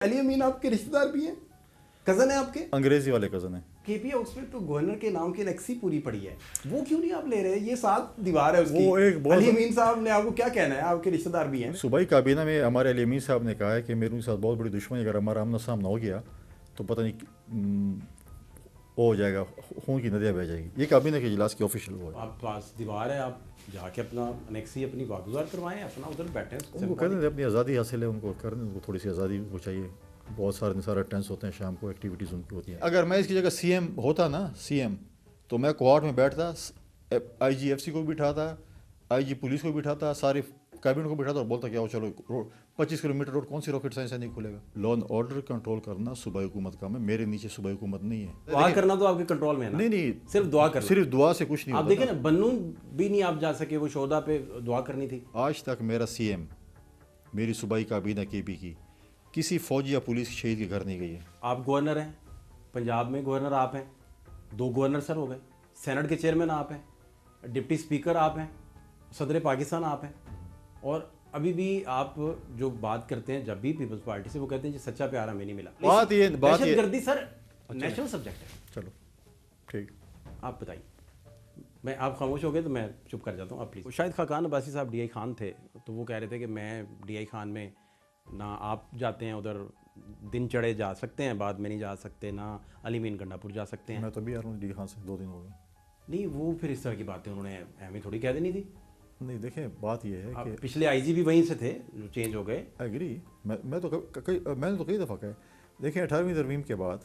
علی امین آپ کے رشتہ دار بھی ہیں، کزن ہیں آپ کے؟ انگریزی والے کزن ہیں۔ کے پی آکسفورڈ تو گورنر کے نام کی لیکسی پوری پڑی ہے، وہ کیوں نہیں آپ لے رہے؟ یہ 7 دیوار ہے اس کی۔ وہ ایک علی امین صاحب نے آپ کو کیا کہنا ہے؟ آپ کے رشتہ دار بھی ہیں۔ صوبائی کابینہ میں ہمارے علی امین صاحب نے کہا ہے کہ میرے ان کے ساتھ بہت بڑی دشمنی، اگر ہمارا آمنا سامنا ہو گیا تو پتہ نہیں ہو جائے گا، خون کی ندیاں بہہ جائے گی۔ یہ کابینہ کے اجلاس کی آفیشیل وہ ہے۔ آپ پاس دیوار ہے، آپ جا کے اپنا انیکسی اپنی واگزار کروائیں، اپنا ادھر بیٹھیں۔ ان کو کرنے دیں، اپنی آزادی حاصل ہے، ان کو کرنے، ان کو تھوڑی سی آزادی کو چاہیے۔ بہت سارے ٹینس ہوتے ہیں، شام کو ایکٹیویٹیز ان کی ہوتی ہیں۔ اگر میں اس کی جگہ سی ایم ہوتا نا، سی ایم، تو میں کوارٹ میں بیٹھتا، آئی جی ایف سی کو بٹھاتا، آئی جی پولیس کو بٹھاتا، سارے کابینہ کو بٹھاتا اور بولتا کہ آؤ چلو 25 کلومیٹر روڈ کون سی راکٹ سائنس سے نہیں کھلے گا۔ لا اینڈ آرڈر کنٹرول کرنا صوبائی حکومت کا ہے، میرے نیچے صوبائی حکومت نہیں ہے۔ دعا کرنا تو آپ کے کنٹرول میں ہے نا؟ نہیں، صرف دعا کرنا، صرف دعا سے کچھ نہیں آپ ہوتا۔ دیکھیں نا، بنوں بھی نہیں آپ جا سکے، وہ شہداء پہ دعا کرنی تھی۔ آج تک میرا سی ایم، میری صوبائی کابینہ کے پی کی کسی فوجی یا پولیس شہید کے گھر نہیں گئی ہے۔ آپ گورنر ہیں، پنجاب میں گورنر آپ ہیں، 2 گورنر سر ہو گئے، سینٹ کے چیئرمین آپ ہیں، ڈپٹی اسپیکر آپ ہیں، صدر پاکستان آپ ہیں، اور ابھی بھی آپ جو بات کرتے ہیں جب بھی پیپلز پارٹی سے، وہ کہتے ہیں جی سچا پیار ہمیں نہیں ملا۔ بات یہ دہشت گردی سر نیشنل سبجیکٹ ہے۔ چلو ٹھیک، آپ بتائیے، میں آپ خاموش ہو گئے تو میں چپ کر جاتا ہوں، آپ پلیز۔ شاید خاقان عباسی صاحب ڈی آئی خان تھے، تو وہ کہہ رہے تھے کہ میں ڈی آئی خان میں نہ آپ جاتے ہیں ادھر، دن چڑھے جا سکتے ہیں، بعد میں نہیں جا سکتے، نہ علی مین گنڈا پور جا سکتے ہیں۔ میں تو بھی آ رہا ہوں ڈی خان سے 2 دن ہو گئے۔ نہیں، وہ پھر اس طرح کی باتیں انہوں نے ہمیں تھوڑی کہہ دینی تھی۔ نہیں دیکھیں، بات یہ ہے کہ پچھلے آئی جی بھی وہیں سے تھے جو چینج ہو گئے۔ ایگری، میں نے تو کئی دفعہ کہا ہے، دیکھیں 18ویں ترمیم کے بعد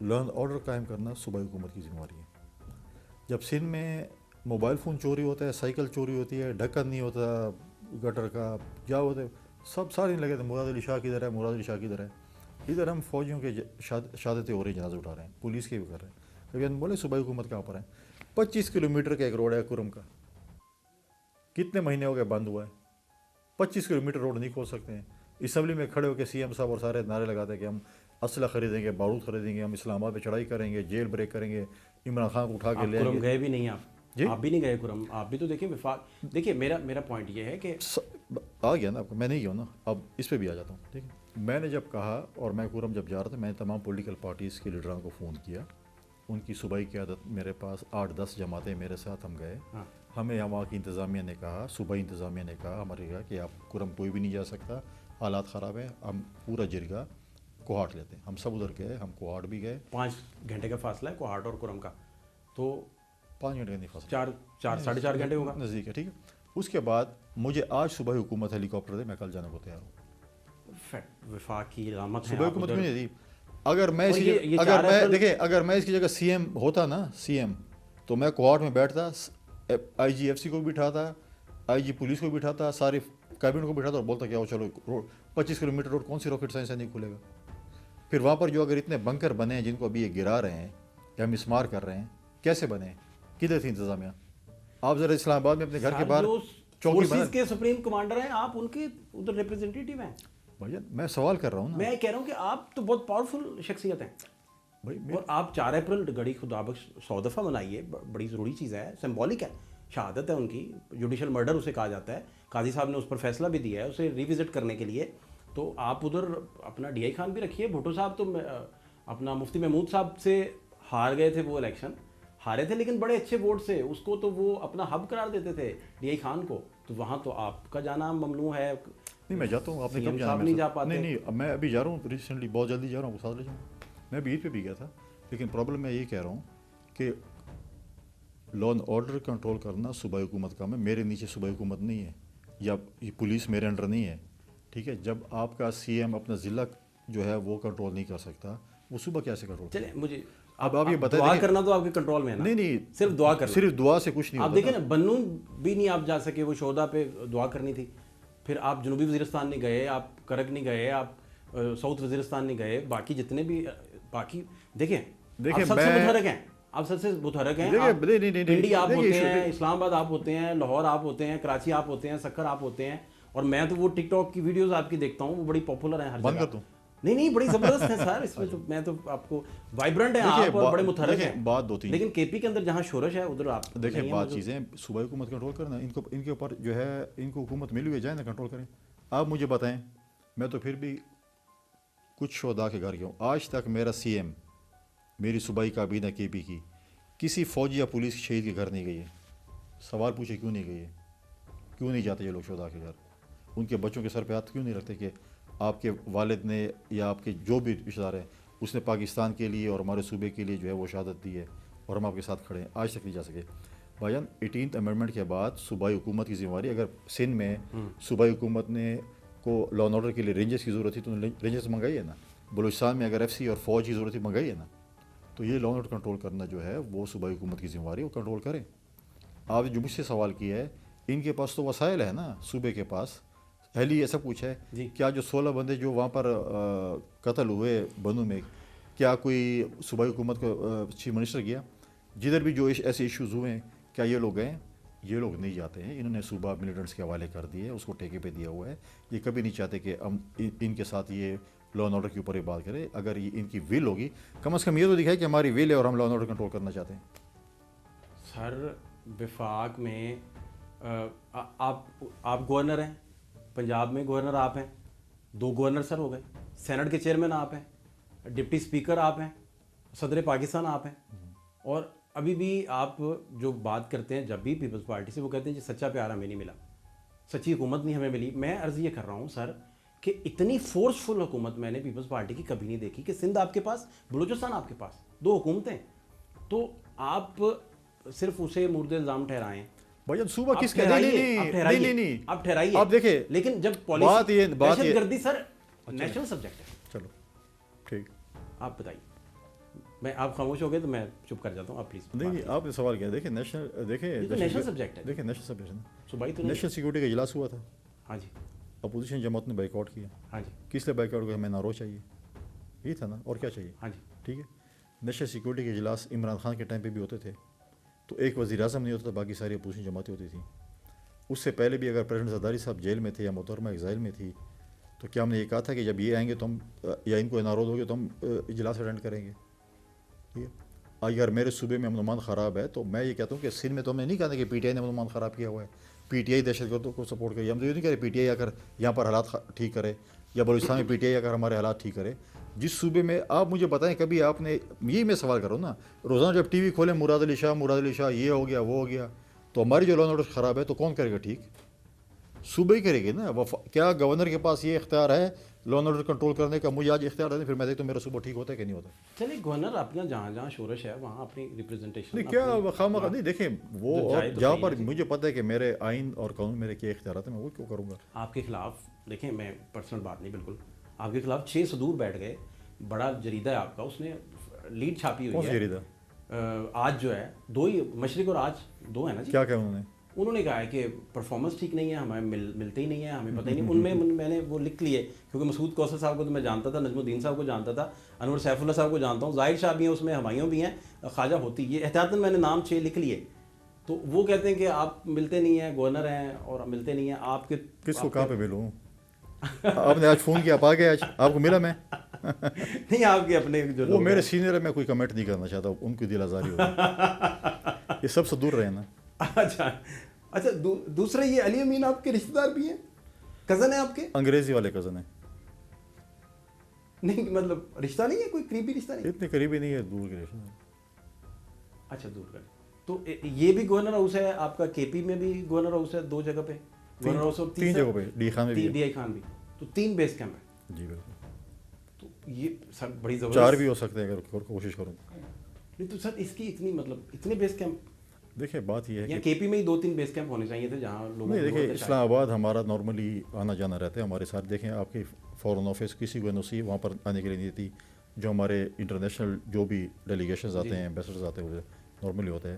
لا اینڈ آرڈر قائم کرنا صوبائی حکومت کی ذمہ داری ہے۔ جب سندھ میں موبائل فون چوری ہوتا ہے، سائیکل چوری ہوتی ہے، ڈھکن نہیں ہوتا گٹر کا، کیا ہوتا ہے، سب سارے لگے تھے، مراد علی شاہ کی ادھر ہے، مراد علی شاہ کی ادھر ہے، ادھر ہم فوجیوں کے شہادتیں ہو رہی ہیں، جنازے اٹھا رہے ہیں، پولیس کے بھی کر رہے ہیں۔ کبھی ہم بولے صوبائی حکومت کہاں پر ہے؟ 25 کلومیٹر کا ایک روڈ ہے کرم کا، کتنے مہینے ہو گئے بند ہوا ہے؟ 25 کلومیٹر روڈ نہیں کھول سکتے ہیں۔ اسمبلی میں کھڑے ہو کے سی ایم صاحب اور سارے نعرے لگاتے ہیں کہ ہم اسلحہ خریدیں گے، بارود خریدیں گے، ہم اسلام آباد پہ چڑھائی کریں گے، جیل بریک کریں گے، عمران خان کو اٹھا کے لے آئیں کرم گے۔ گئے بھی نہیں آپ؟ جی آپ بھی نہیں گئے کرم؟ آپ بھی تو دیکھیں وفاق، دیکھیں میرا پوائنٹ یہ ہے کہ آ گیا نا آپ کو، میں نہیں گیا نا، اب اس پہ بھی آ جاتا ہوں۔ ٹھیک ہے، میں نے جب کہا، اور میں کرم جب جا رہا تھا، میں نے تمام پولیٹیکل پارٹیز کے لیڈران کو فون کیا، ان کی صوبائی قیادت میرے پاس 8-10 جماعتیں میرے ساتھ، ہم گئے۔ ہمیں وہاں کی انتظامیہ نے کہا، صوبائی انتظامیہ نے کہا ہمارے کہا کہ آپ کرم کوئی بھی نہیں جا سکتا، حالات خراب ہیں، ہم پورا جرگہ کوہاٹ لیتے ہیں۔ ہم سب ادھر گئے، ہم کوہاٹ بھی گئے۔ 5 گھنٹے کا فاصلہ ہے کوہاٹ اور کرم کا، تو 5 گھنٹے کا نہیں فاصلہ، 4-4.5 گھنٹے ہوگا، نزدیک ہے۔ ٹھیک ہے، اس کے بعد مجھے آج صوبائی حکومت ہیلی کاپٹر دے، میں کل جانے کو تیار ہوں۔ وفاق کی علامت ہے۔ صوبائی حکومت کیوں نہیں دی؟ اگر میں اس کی جگہ سی ایم ہوتا نا، سی ایم، تو میں کوارٹ میں بیٹھتا، آئی جی ایف سی کو بٹھاتا، آئی جی پولیس کو بٹھاتا، سارے کابینہ کو بٹھاتا اور بولتا کہ آؤ چلو 25 کلومیٹر روڈ کون سی راکٹ سائنس سے نہیں کھلے گا۔ پھر وہاں پر جو اگر اتنے بنکر بنے ہیں جن کو ابھی یہ گرا رہے ہیں یا مسمار کر رہے ہیں، کیسے بنے ہیں؟ کدھر تھی انتظامیہ؟ آپ ذرا اسلام آباد میں اپنے گھر کے باہر چوکی فورسز کے سپریم کمانڈر ہیں آپ، ان کے ادھر ریپرزنٹیٹیو ہیں۔ بھائی میں سوال کر رہا ہوں نا، میں کہہ رہا ہوں کہ آپ تو بہت پاورفل شخصیت ہیں، اور آپ 4 اپریل گڑی خدا بخش 100 دفعہ منائیے، بڑی ضروری چیز ہے، سمبولک ہے، شہادت ہے ان کی، جوڈیشل مرڈر اسے کہا جاتا ہے، قاضی صاحب نے اس پر فیصلہ بھی دیا ہے اسے ریوزٹ کرنے کے لیے۔ تو آپ ادھر اپنا ڈی آئی خان بھی رکھیے۔ بھٹو صاحب تو اپنا مفتی محمود صاحب سے ہار گئے تھے، وہ الیکشن ہارے تھے لیکن بڑے اچھے ووٹ سے، اس کو تو وہ اپنا ہب قرار دیتے تھے ڈی آئی خان کو، تو وہاں تو آپ کا جانا ممنوع ہے۔ نہیں میں جاتا ہوں، آپ نے کب جانا؟ نہیں جا پاتے؟ نہیں میں ابھی جا رہا ہوں، ریسنٹلی بہت جلدی جا رہا ہوں، ساتھ لے جاؤں۔ میں بھی عید پہ بھی گیا تھا، لیکن پرابلم میں یہ کہہ رہا ہوں کہ لا اینڈ آرڈر کنٹرول کرنا صوبائی حکومت کا ہے، میرے نیچے صوبائی حکومت نہیں ہے، یا پولیس میرے انڈر نہیں ہے۔ ٹھیک ہے، جب آپ کا سی ایم اپنا ضلع جو ہے وہ کنٹرول نہیں کر سکتا، وہ صوبہ کیسے کنٹرول؟ چلیں مجھے اب آپ یہ بتائیں، دعا کرنا تو آپ کے کنٹرول میں ہے نا؟ نہیں صرف دعا کرنا، صرف دعا سے کچھ نہیں آپ ہوتا۔ دیکھیں نا، بنوں بھی نہیں آپ جا سکے، وہ شہداء پہ دعا کرنی تھی۔ پھر آپ جنوبی وزیرستان نہیں گئے، آپ کرگ نہیں گئے، آپ ساؤتھ وزیرستان نہیں گئے، باقی جتنے بھی باقی دیکھیں آپ سب سے متحرک ہیں، آپ سب سے متحرک ہیں۔ پنڈی آپ ہوتے ہیں، اسلام آباد آپ ہوتے ہیں، لاہور آپ ہوتے ہیں، کراچی آپ ہوتے ہیں، سکر آپ ہوتے ہیں، اور میں تو وہ ٹک ٹاک کی ویڈیوز آپ کی دیکھتا ہوں، وہ بڑی پاپولر ہیں ہر جگہ۔ نہیں بڑی زبردست ہے سر، اس میں تو میں تو آپ کو وائبرنٹ ہے آپ، اور بڑے متحرک ہیں۔ بات 2-3، لیکن کے پی کے اندر جہاں شورش ہے ادھر آپ دیکھیں بات چیزیں صوبائی حکومت کنٹرول کرنا، ان کے اوپر جو ہے ان کو حکومت ملی ہوئی جائے نا کنٹرول کریں۔ آپ مجھے بتائیں، میں تو پھر بھی کچھ شہداء کے گھر گیا ہوں. آج تک میرا سی ایم, میری صوبائی کابینہ کے پی کی کسی فوجی یا پولیس شہید کے گھر نہیں گئی ہے. سوال پوچھے کیوں نہیں گئی ہے, کیوں نہیں جاتے یہ لوگ شہداء کے گھر؟ ان کے بچوں کے سر پہ ہاتھ کیوں نہیں رکھتے کہ آپ کے والد نے یا آپ کے جو بھی رشتہ دار ہیں اس نے پاکستان کے لیے اور ہمارے صوبے کے لیے جو ہے وہ شہادت دی ہے اور ہم آپ کے ساتھ کھڑے ہیں. آج تک نہیں جا سکے. بھائی جان 18th امینڈمنٹ کے بعد صوبائی حکومت کی ذمہ داری, اگر سندھ میں صوبائی حکومت نے کو لا اینڈ آرڈر کے لیے رینجرز کی ضرورت تھی تو رینجرز منگائی ہے نا. بلوچستان میں اگر ایف سی اور فوج کی ضرورت تھی منگائی ہے نا. تو یہ لا اینڈ آرڈر کنٹرول کرنا جو ہے وہ صوبائی حکومت کی ذمہ داری ہے, وہ کنٹرول کریں. آپ جو مجھ سے سوال کیا ہے, ان کے پاس تو وسائل ہے نا, صوبے کے پاس ہیلی ایسا کچھ ہے. کیا جو 16 بندے جو وہاں پر قتل ہوئے بنوں میں, کیا کوئی صوبائی حکومت کو چیف منسٹر گیا؟ جدھر بھی جو ایسے ایشوز ہوئے ہیں کیا یہ لوگ گئے؟ یہ لوگ نہیں جاتے ہیں. انہوں نے صوبہ ملیٹنٹس کے حوالے کر دیے, اس کو ٹھیکے پہ دیا ہوا ہے. یہ کبھی نہیں چاہتے کہ ہم ان کے ساتھ یہ لا اینڈ آرڈر کے اوپر یہ بات کریں. اگر یہ ان کی ول ہوگی, کم از کم یہ تو دکھائے کہ ہماری ول ہے اور ہم لا اینڈ آرڈر کنٹرول کرنا چاہتے ہیں. سر وفاق میں آپ گورنر ہیں, پنجاب میں گورنر آپ ہیں, 2 گورنر سر ہو گئے, سینٹ کے چیئرمین آپ ہیں, ڈپٹی اسپیکر آپ ہیں, صدر پاکستان آپ ہیں, اور ابھی بھی آپ جو بات کرتے ہیں جب بھی پیپلز پارٹی سے, وہ کہتے ہیں جی سچا پیار ہمیں نہیں ملا, سچی حکومت نہیں ہمیں ملی. میں عرض یہ کر رہا ہوں سر کہ اتنی فورسفل حکومت میں نے پیپلز پارٹی کی کبھی نہیں دیکھی کہ سندھ آپ کے پاس, بلوچستان آپ کے پاس, 2 حکومتیں, تو آپ صرف اسے مورد الزام ٹھہرائیں. بھائی جان صوبہ کس کا نہیں آپ ٹھہرائیے, آپ دیکھیں, لیکن جب بات یہ دہشت گردی سر نیشنل سبجیکٹ ہے. چلو ٹھیک, آپ بتائیے. میں آپ خاموش ہو گئے تو میں چپ کر جاتا ہوں, آپ پلیز. نہیں آپ نے سوال کیا, دیکھیں نیشنل سبجیکٹ ہے, دیکھیں نیشنل سبجیکٹ ہے, صوبائی تو نیشنل سیکورٹی کا اجلاس ہوا تھا. ہاں جی. اپوزیشن جماعت نے بائیک آؤٹ کیا. ہاں جی. کس لیے بائیک آؤٹ کیا؟ ہمیں نارو چاہیے, یہ تھا نا, اور کیا چاہیے؟ ہاں جی. ٹھیک ہے. نیشنل سیکورٹی کے اجلاس عمران خان کے ٹائم پہ بھی ہوتے تھے, تو ایک وزیر اعظم نہیں ہوتا تھا, باقی ساری اپوزیشن جماعتیں ہوتی تھیں. اس سے پہلے بھی اگر پریزیڈنٹ زرداری صاحب جیل میں تھے یا محترمہ ایگزائل میں تھی, تو کیا ہم نے یہ کہا تھا کہ جب یہ آئیں گے تو ہم یا ان کو انارود ہوگے تو ہم اجلاس اٹینڈ کریں گے؟ ٹھیک ہے. اگر میرے صوبے میں امن و امان خراب ہے تو میں یہ کہتا ہوں کہ سندھ میں تو ہم نے نہیں کہا کہ پی ٹی آئی نے امن و امان خراب کیا ہوا ہے, پی ٹی آئی دہشت گردوں کو سپورٹ کری. ہم تو یہ نہیں کہہ رہے پی ٹی آئی اگر یہاں پر حالات ٹھیک کرے, یا بلوچستان میں پی ٹی آئی اگر ہمارے حالات ٹھیک کرے. جس صوبے میں آپ مجھے بتائیں, کبھی آپ نے, یہی میں سوال کروں نا, روزانہ جب ٹی وی کھولیں مراد علی شاہ یہ ہو گیا وہ ہو گیا, تو ہماری جو لا اینڈ آرڈر خراب ہے تو کون کرے گا ٹھیک؟ صوبے ہی کرے گی نا. کیا گورنر کے پاس یہ اختیار ہے لا اینڈ آرڈر کنٹرول کرنے کا؟ مجھے آج اختیار ہے, پھر میں دیکھتا ہوں میرا صوبہ ٹھیک ہوتا ہے کہ نہیں ہوتا. چلیے گورنر اپنا جہاں جہاں شورش ہے وہاں اپنی ریپرزنٹیشن نہیں, کیا خواہ نہیں, دیکھیں وہ جہاں پر مجھے پتہ ہے کہ میرے آئین اور قانون میرے کیا اختیارات ہیں, میں وہ کیوں کروں گا. آپ کے خلاف دیکھیں, میں پرسنل بات نہیں, بالکل آپ کے خلاف 6 صدور بیٹھ گئے, بڑا جریدہ ہے آپ کا, اس نے لیڈ چھاپی ہوئی ہے. جریدہ آج جو ہے 2 ہی, مشرق اور آج 2 ہے نا جی. کیا کہا انہوں نے کہا ہے کہ پرفارمنس ٹھیک نہیں ہے, ہمیں ملتے ہی نہیں ہے, ہمیں پتہ ہی نہیں. ان میں نے وہ لکھ لیے, کیونکہ مسعود کوثر صاحب کو تو میں جانتا تھا, نجم الدین صاحب کو جانتا تھا, انور سیف اللہ صاحب کو جانتا ہوں, ظاہر شاہ بھی ہیں اس میں, ہمایوں بھی ہیں, خواجہ ہوتی, یہ احتیاطاً میں نے نام 6 لکھ لیے. تو وہ کہتے ہیں کہ آپ ملتے نہیں ہیں, گورنر ہیں اور ملتے نہیں ہیں. آپ کے کس کو کہاں پہ ملوں؟ آپ نے آج فون کیا, آپ آ گئے, آج آپ کو ملا میں نہیں, آپ کے اپنے جو وہ میرے سینئر ہے, میں کوئی کمنٹ نہیں کرنا چاہتا, ان کی دل آزاری ہوگی, یہ سب سے دور رہے نا. اچھا دوسرے یہ علی امین آپ کے رشتہ دار بھی ہیں, کزن ہیں آپ کے؟ انگریزی والے کزن ہیں. نہیں مطلب رشتہ نہیں ہے, کوئی قریبی رشتہ نہیں؟ اتنے قریبی نہیں ہے, دور کے رشتہ. اچھا دور کا. تو یہ بھی گورنر ہاؤس ہے آپ کا, کے پی میں بھی گورنر ہاؤس ہے, 2 جگہ پہ گورنر ہاؤس, اور 3 جگہوں پہ, ڈی خان میں بھی, ڈی آئی خان بھی, تو 3 بیس کیمپ ہے. جی بالکل. تو یہ سر بڑی زبردست, 4 بھی ہو سکتے ہیں اگر کوشش کروں. نہیں تو سر اس کی اتنی مطلب اتنے بیس کیمپ, دیکھیں بات یہ ہے کہ کے پی میں ہی 2-3 بیس کیمپ ہونے چاہیے تھے جہاں لوگ. نہیں دیکھیں, اسلام آباد ہمارا نارملی آنا جانا رہتا ہے ہمارے ساتھ. دیکھیں آپ کی فورن آفس کسی کو NOC وہاں پر آنے کے لیے نہیں دیتی. جو ہمارے انٹرنیشنل جو بھی ڈیلیگیشنز آتے ہیں, ایمبیسڈرز آتے ہیں, وہ نارملی ہوتا ہے.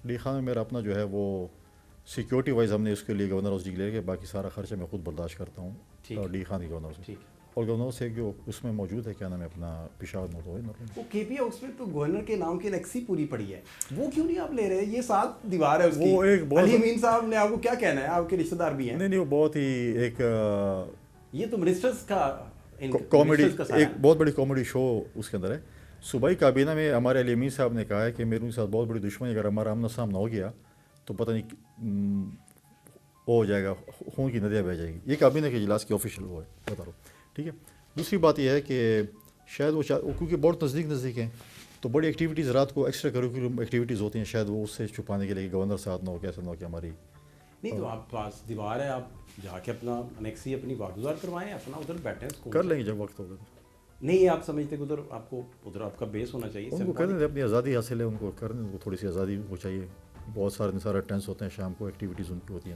ڈی خان میں میرا اپنا جو ہے وہ سیکورٹی وائز ہم نے اس کے لیے گورنر ہاؤس ڈکلیئر کیا, باقی سارا خرچہ میں خود برداشت کرتا ہوں, ڈی خان کی گورنر ہاؤس. اور گورنر ہاؤس ایک جو اس میں موجود ہے, کیا نام ہے اپنا, پشاور میں ہوتا ہے. وہ کے پی ہاؤس میں تو گورنر کے نام کی لیکسی پوری پڑی ہے, وہ کیوں نہیں آپ لے رہے؟ یہ 7 دیوار ہے اس کی. علی امین صاحب نے آپ کو کیا کہنا ہے, آپ کے رشتہ دار بھی ہیں. نہیں وہ بہت ہی ایک, یہ تو منسٹرز کا کامیڈی, ایک بہت بڑی کامیڈی شو اس کے اندر ہے. صوبائی کابینہ میں ہمارے علی امین صاحب نے کہا ہے کہ میرے ان کے ساتھ بہت بڑی دشمنی, اگر ہمارا آمنا سامنا ہو گیا تو پتہ نہیں ہو جائے گا, خون کی ندیاں بہہ جائے گی. یہ کابینہ کے اجلاس کی آفیشیل وہ ہے, بتا رہا ہوں. ٹھیک ہے. دوسری بات یہ ہے کہ شاید وہ کیونکہ بہت نزدیک ہیں تو بڑی ایکٹیویٹیز رات کو ایکسٹرا کریکولم ایکٹیویٹیز ہوتی ہیں، شاید وہ اس سے چھپانے کے لیے گورنر ساتھ نہ ہو، کیسا نہ ہو کہ ہماری نہیں تو آپ پاس دیوار ہے، آپ جا کے اپنا انیکسی اپنی واگزار کروائیں، اپنا ادھر بیٹھیں کر لیں گے جب وقت ہوگا تو۔ نہیں آپ سمجھتے کہ ادھر آپ کو ادھر آپ کا بیس ہونا چاہیے؟ ان کو کرنے دیں، اپنی آزادی حاصل ہے، ان کو کرنے، ان کو تھوڑی سی آزادی ان کو چاہیے، بہت سارے ٹینس ہوتے ہیں شام کو، ایکٹیویٹیز ان کی ہوتی ہیں۔